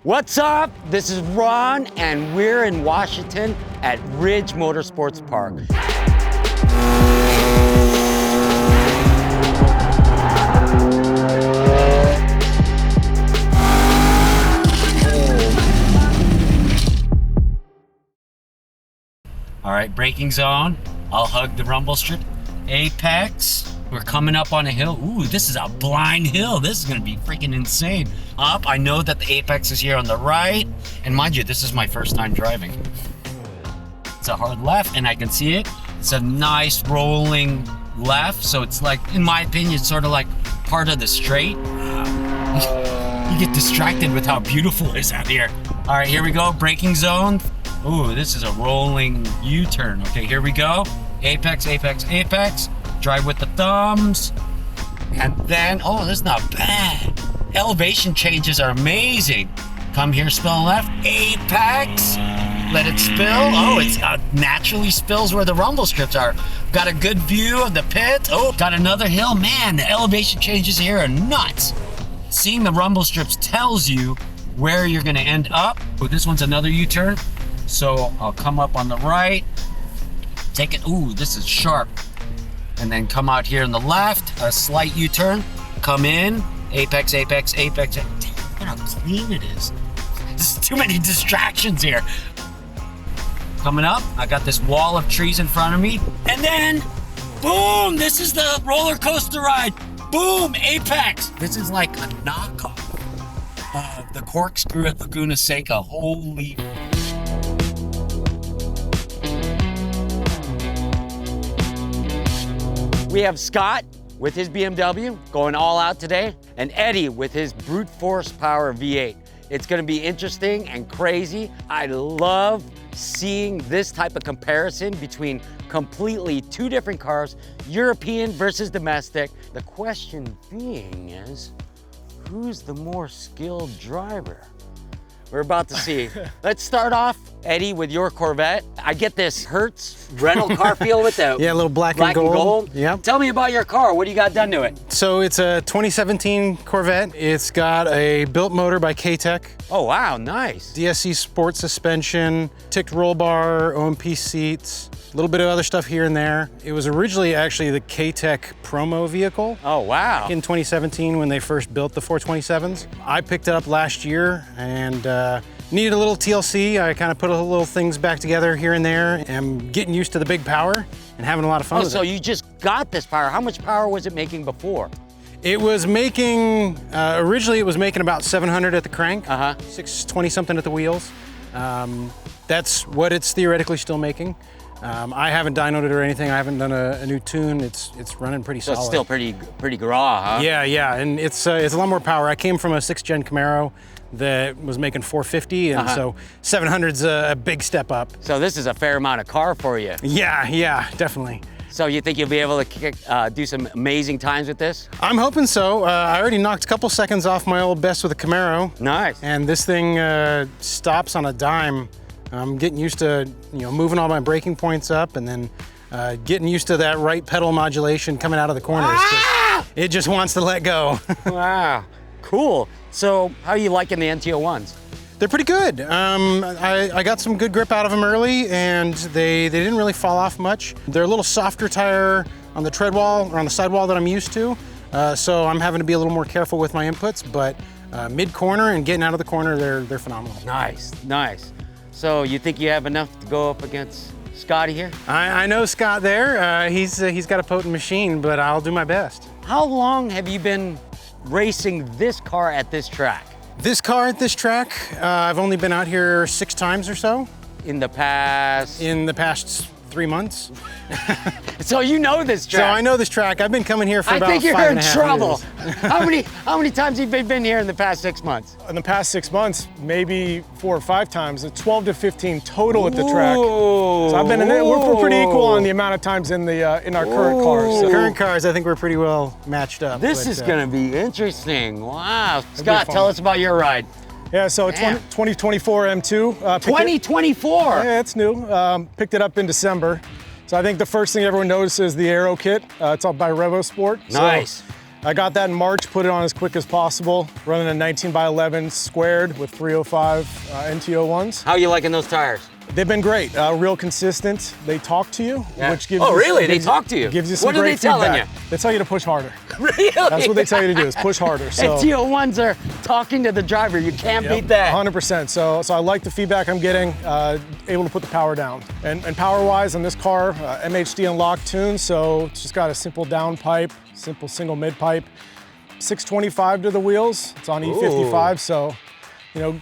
What's up? This is Ron, and we're in Washington at Ridge Motorsports Park. All right, braking zone. I'll hug the rumble strip. Apex. We're coming up on a hill. Ooh, this is a blind hill. This is gonna be freaking insane. Up, I know that the apex is here on the right. And mind you, this is my first time driving. It's a hard left, and I can see it. It's a nice rolling left. So it's like, in my opinion, it's sort of like part of the straight. You get distracted with how beautiful it is out here. All right, here we go, braking zone. Ooh, this is a rolling U-turn. Okay, here we go. Apex, apex, apex. Drive with the thumbs. And then, oh, that's not bad. Elevation changes are amazing. Come here, spill left. Apex. Let it spill. Oh, it's naturally spills where the rumble strips are. Got a good view of the pit. Oh, got another hill. Man, the elevation changes here are nuts. Seeing the rumble strips tells you where you're gonna end up. Oh, this one's another U-turn. So I'll come up on the right. Take it. Ooh, this is sharp. And then come out here on the left, a slight U-turn, come in, apex, apex, apex. Damn, look how clean it is. There's too many distractions here. Coming up, I got this wall of trees in front of me, and then, boom, this is the roller coaster ride. Boom, apex. This is like a knockoff of the corkscrew at Laguna Seca. Holy. We have Scott with his BMW going all out today, and Eddie with his brute force power V8. It's gonna be interesting and crazy. I love seeing this type of comparison between completely two different cars, European versus domestic. The question being is, who's the more skilled driver? We're about to see. Let's start off, Eddie, with your Corvette. I get this Hertz rental car feel with the yeah, a little black and gold. Yeah. Tell me about your car. What do you got done to it? So it's a 2017 Corvette. It's got a built motor by K-Tech. Oh, wow, nice. DSC sport suspension, ticked roll bar, OMP seats, a little bit of other stuff here and there. It was originally actually the K-Tech promo vehicle. Oh, wow. In 2017 when they first built the 427s. I picked it up last year and needed a little TLC. I kind of put a little things back together here and there. I'm getting used to the big power and having a lot of fun with it. So you just got this power. How much power was it making before? It was making, originally it was making about 700 at the crank, 620 something at the wheels. That's what it's theoretically still making. I haven't dynoed it or anything. I haven't done a new tune. It's running pretty solid. So it's still pretty graw, huh? Yeah, and it's a lot more power. I came from a 6th gen Camaro that was making 450, and so 700's a big step up. So this is a fair amount of car for you. Yeah, definitely. So you think you'll be able to do some amazing times with this? I'm hoping so. I already knocked a couple seconds off my old best with a Camaro. Nice. And this thing stops on a dime. I'm getting used to moving all my braking points up, and then getting used to that right pedal modulation coming out of the corners. Ah! It just wants to let go. Wow, cool. So how are you liking the NT01s? They're pretty good. I got some good grip out of them early, and they didn't really fall off much. They're a little softer tire on the tread wall or on the sidewall that I'm used to, so I'm having to be a little more careful with my inputs, but mid-corner and getting out of the corner, they're phenomenal. Nice. So you think you have enough to go up against Scotty here? I know Scott there. He's got a potent machine, but I'll do my best. How long have you been racing this car at this track? This car at this track, I've only been out here 6 times or so. In the past? In the past 3 months. So you know this track? So I know this track. I've been coming here for about 5.5 years. I think you're in trouble. How many times have you been here in the past 6 months? In the past 6 months, maybe 4 or 5 times. It's 12 to 15 total at the track. So I've been in it. We're pretty equal on the amount of times in our current cars. So. Current cars, I think we're pretty well matched up. This is going to be interesting. Wow. Scott, tell us about your ride. Yeah, so 2024 M2. 2024? Yeah, it's new. Picked it up in December. So I think the first thing everyone notices is the aero kit. It's all by Revo Sport. Nice. So I got that in March, put it on as quick as possible, running a 19x11 squared with 305 NT01s. How are you liking those tires? They've been great, real consistent. They talk to you, Yeah. which gives Oh, you, really? They talk to you? Gives you some What are great they telling feedback. you? They tell you to push harder. Really? That's what they tell you to do, is push harder. So, NT01s are talking to the driver. You can't beat that. 100%. So I like the feedback I'm getting, able to put the power down. And power-wise on this car, MHD unlocked tune, so it's just got a simple downpipe, simple single mid-pipe. 625 to the wheels. It's on E55, so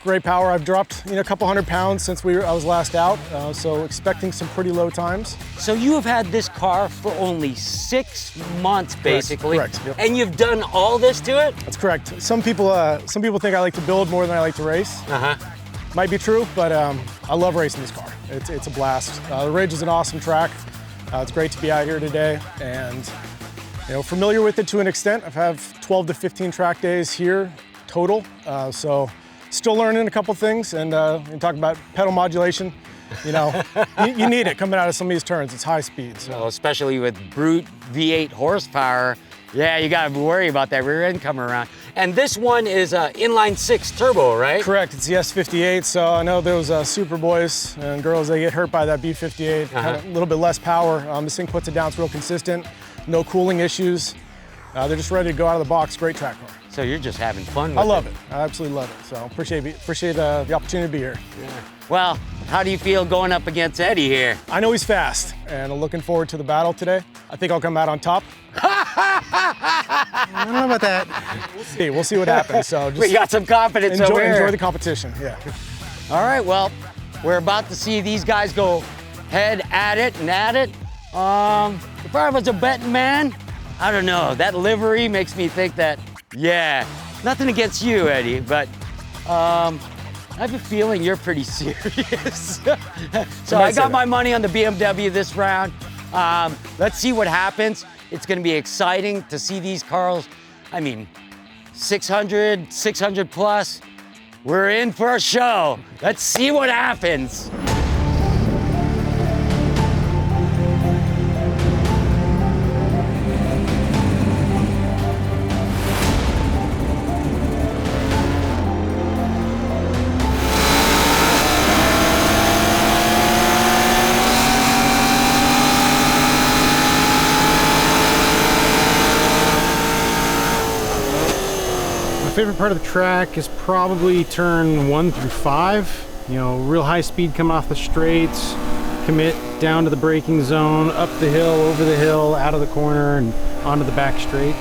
great power. I've dropped a couple 100 pounds since I was last out, so expecting some pretty low times. So you have had this car for only 6 months, basically. Correct. Yep. And you've done all this to it? That's correct. Some people think I like to build more than I like to race. Might be true, but I love racing this car. It's a blast. The Ridge is an awesome track. It's great to be out here today, and familiar with it to an extent. I've had 12 to 15 track days here total, so still learning a couple things. And talk about pedal modulation. You need it coming out of some of these turns. It's high speed. So. Well, especially with brute V8 horsepower. Yeah, you gotta worry about that rear end coming around. And this one is inline 6 turbo, right? Correct, it's the S58, so I know those super boys and girls, they get hurt by that B58, kind of a little bit less power. This thing puts it down, it's real consistent, no cooling issues. They're just ready to go out of the box, great track car. So you're just having fun with it. I love it, I absolutely love it. So appreciate the opportunity to be here. Yeah. Well, how do you feel going up against Eddie here? I know he's fast, and I'm looking forward to the battle today. I think I'll come out on top. I don't know about that. We'll see what happens. So just We got some confidence over here. enjoy the competition, yeah. All right, well, we're about to see these guys go head at it and at it. If I was a betting man, I don't know, that livery makes me think that, yeah, nothing against you, Eddie, but I have a feeling you're pretty serious. So I got my money on the BMW this round. Let's see what happens. It's gonna be exciting to see these cars. I mean, 600 plus. We're in for a show. Let's see what happens. My favorite part of the track is probably turn 1 through 5. Real high speed coming off the straights, commit down to the braking zone, up the hill, over the hill, out of the corner, and onto the back straight.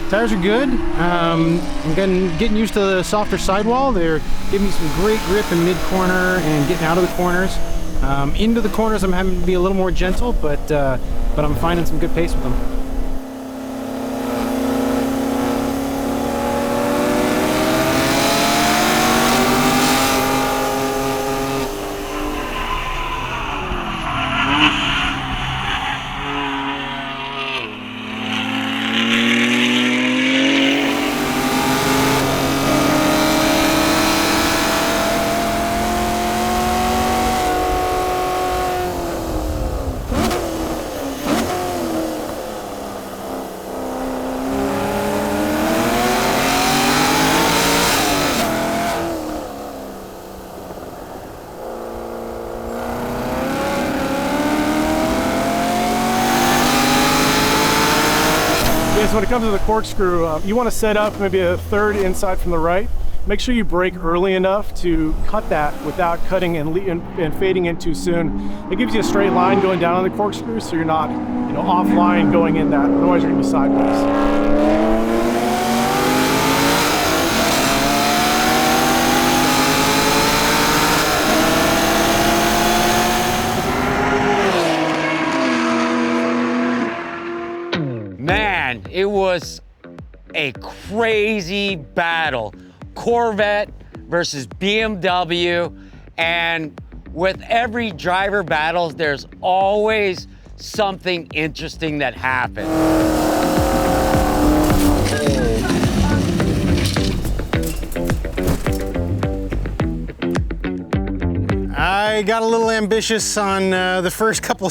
Tires are good. I'm getting used to the softer sidewall. They're giving me some great grip in mid-corner and getting out of the corners. Into the corners, I'm having to be a little more gentle, but I'm finding some good pace with them. So when it comes to the corkscrew, you want to set up maybe a third inside from the right. Make sure you brake early enough to cut that without cutting and fading in too soon. It gives you a straight line going down on the corkscrew, so you're not, offline going in that. Otherwise, you're going to be sideways. Man, it was a crazy battle. Corvette versus BMW, and with every driver battles, there's always something interesting that happens. I got a little ambitious on the first couple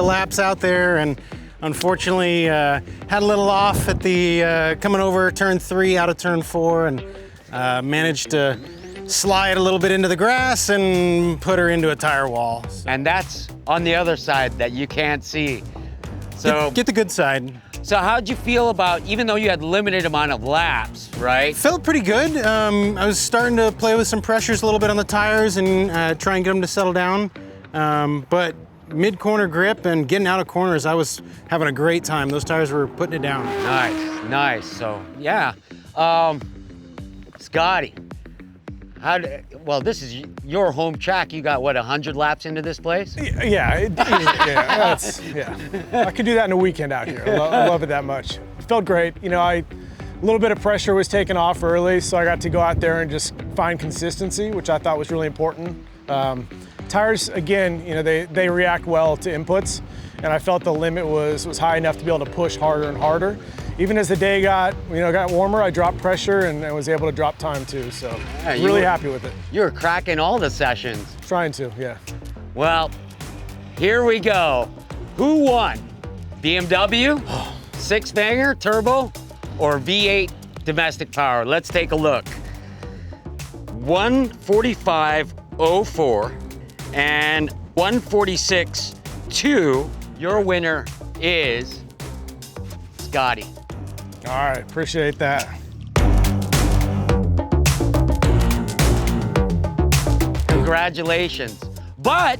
laps out there, and Unfortunately, had a little off at the coming over turn 3 out of turn 4, and managed to slide a little bit into the grass and put her into a tire wall. So And that's on the other side that you can't see. So get the good side. So how'd you feel about, even though you had limited amount of laps, right? Felt pretty good. I was starting to play with some pressures a little bit on the tires and try and get them to settle down. But mid-corner grip and getting out of corners, I was having a great time. Those tires were putting it down. Nice, nice. So yeah, Scotty, well, this is your home track. You got what, 100 laps into this place? Yeah, I could do that in a weekend out here. I love it that much. It felt great. You know, a little bit of pressure was taken off early, so I got to go out there and just find consistency, which I thought was really important. Tires, again, you know, they react well to inputs, and I felt the limit was high enough to be able to push harder and harder. Even as the day got warmer, I dropped pressure and was able to drop time too. So yeah, really happy with it. You were cracking all the sessions. Trying to, yeah. Well, here we go. Who won? BMW, 6-banger turbo, or V8 domestic power? Let's take a look. 145.04 and 146.2. Your winner is Scotty. All right, appreciate that. Congratulations. But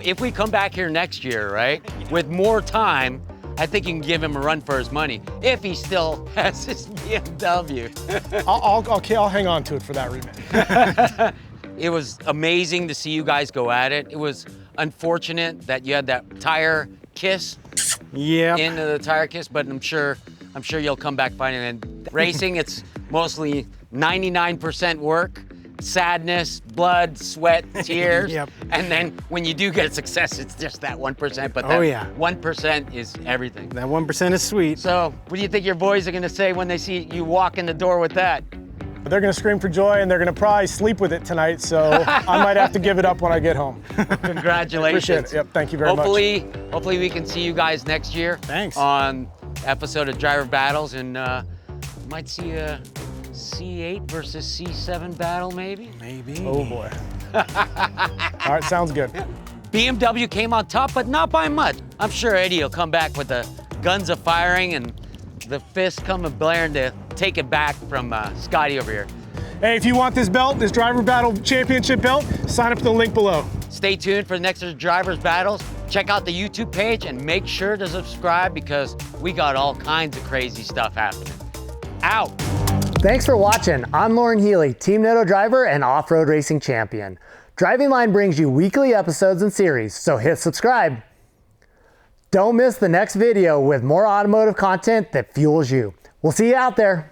if we come back here next year, right, with more time, I think you can give him a run for his money if he still has his BMW. I'll hang on to it for that rematch. It was amazing to see you guys go at it. It was unfortunate that you had that tire kiss into the tire kiss, but I'm sure you'll come back fighting. And racing, it's mostly 99% work, sadness, blood, sweat, tears. And then when you do get success, it's just that 1%. But that 1% is everything. That 1% is sweet. So what do you think your boys are gonna say when they see you walk in the door with that? They're gonna scream for joy, and they're gonna probably sleep with it tonight, so I might have to give it up when I get home. Congratulations. Appreciate it. Yep, thank you very much. Hopefully we can see you guys next year. Thanks. On episode of Driver Battles, and might see a C8 versus C7 battle, maybe? Maybe. Oh boy. All right, sounds good. BMW came on top, but not by much. I'm sure Eddie will come back with the guns of firing and the fist coming blaring to take it back from Scotty over here. Hey, if you want this belt, this Driver Battle Championship belt, sign up to the link below. Stay tuned for the next Drivers Battles. Check out the YouTube page and make sure to subscribe because we got all kinds of crazy stuff happening. Out. Thanks for watching. I'm Lauren Healy, Team Netto driver and off-road racing champion. Driving Line brings you weekly episodes and series, so hit subscribe. Don't miss the next video with more automotive content that fuels you. We'll see you out there.